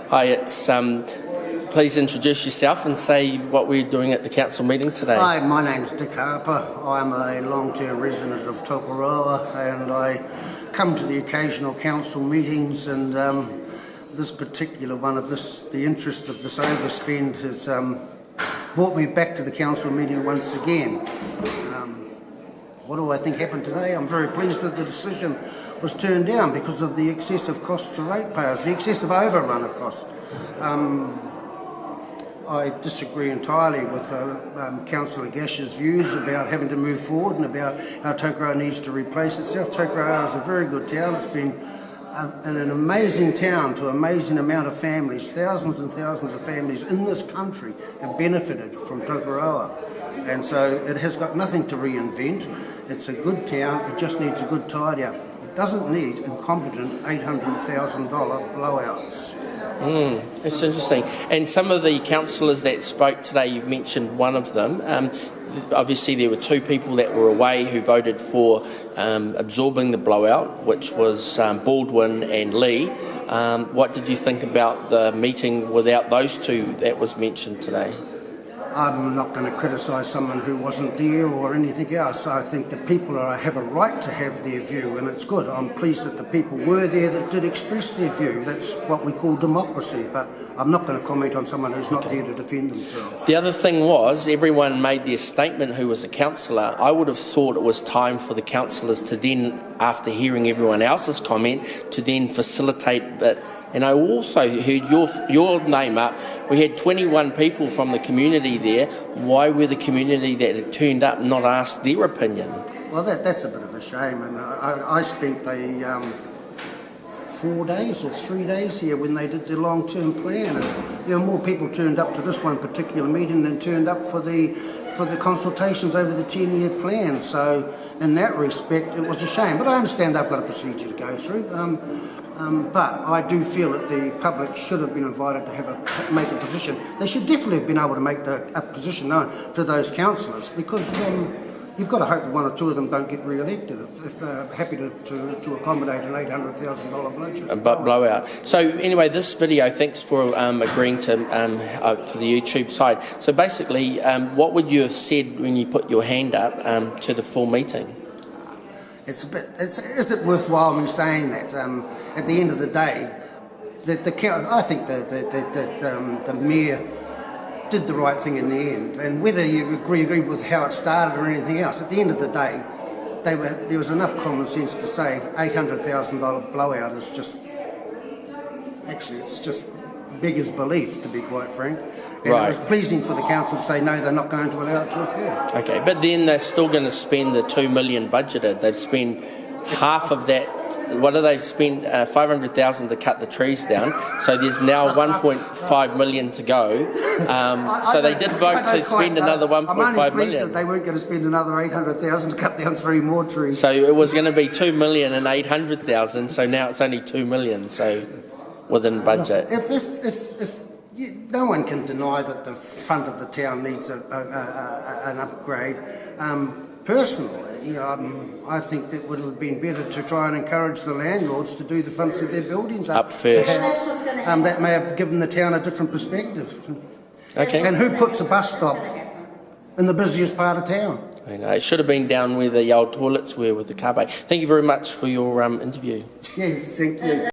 Hi, it's please introduce yourself and say what we're doing at the council meeting today. Hi, my name's Dick Harper. I'm a long-term resident of Tokoroa and I come to the occasional council meetings, and this particular one of the interest of this overspend has brought me back to the council meeting once again. What do I think happened today? I'm very pleased that the decision was turned down because of the excessive costs to ratepayers, the excessive overrun of costs. I disagree entirely with Councillor Gash's views about having to move forward and about how Tokoroa needs to replace itself. Tokoroa is a very good town. It's been an amazing town to an amazing amount of families. Thousands and thousands of families in this country have benefited from Tokoroa. And so it has got nothing to reinvent. It's a good town. It just needs a good tidy up. It doesn't need incompetent $800,000 blowouts. It's interesting. And some of the councillors that spoke today, you've mentioned one of them. Obviously, there were two people that were away who voted for absorbing the blowout, which was Baldwin and Lee. What did you think about the meeting without those two that was mentioned today? I'm not going to criticise someone who wasn't there or anything else. I think that people have a right to have their view, and it's good. I'm pleased that the people were there that did express their view. That's what we call democracy, but I'm not going to comment on someone who's not there to defend themselves. The other thing was, everyone made their statement who was a councillor. I would have thought it was time for the councillors to then, after hearing everyone else's comment, to then facilitate it. And I also heard your name up. We had 21 people from the community there. Why were the community that had turned up not asked their opinion? Well, that's a bit of a shame. And I spent the 4 days or 3 days here when they did the long-term plan. And there were more people turned up to this one particular meeting than turned up for the consultations over the 10-year plan. So in that respect, it was a shame. But I understand they've got a procedure to go through. But I do feel that the public should have been invited to make a position. They should definitely have been able to make a position known to those councillors, because you've got to hope that one or two of them don't get re-elected if they're happy to accommodate an $800,000 blowout. So anyway, this video, thanks for agreeing to for the YouTube side. So basically, what would you have said when you put your hand up to the full meeting? Is it worthwhile me saying that? At the end of the day, I think that the mayor did the right thing in the end. And whether you agree with how it started or anything else, at the end of the day, there was enough common sense to say $800,000 blowout is just, actually, it's just beggars belief, to be quite frank. And It was pleasing for the council to say no, they're not going to allow it to occur. Okay, but then they're still going to spend the $2 million budgeted. They've spent half of that. What do they spend? $500,000 to cut the trees down. So there's now $1.5 million to go. So they did vote to spend another $1.5 million. I'm only pleased that they weren't going to spend another $800,000 to cut down 3 more trees. So it was going to be $2 million and $800,000. So now it's only $2 million. So within budget. No one can deny that the front of the town needs an upgrade. Personally, I think that would have been better to try and encourage the landlords to do the fronts of their buildings up first. Perhaps, that may have given the town a different perspective. Okay. And who puts a bus stop in the busiest part of town? I know, it should have been down where the old toilets were with the car bay. Thank you very much for your interview. Yes, thank you.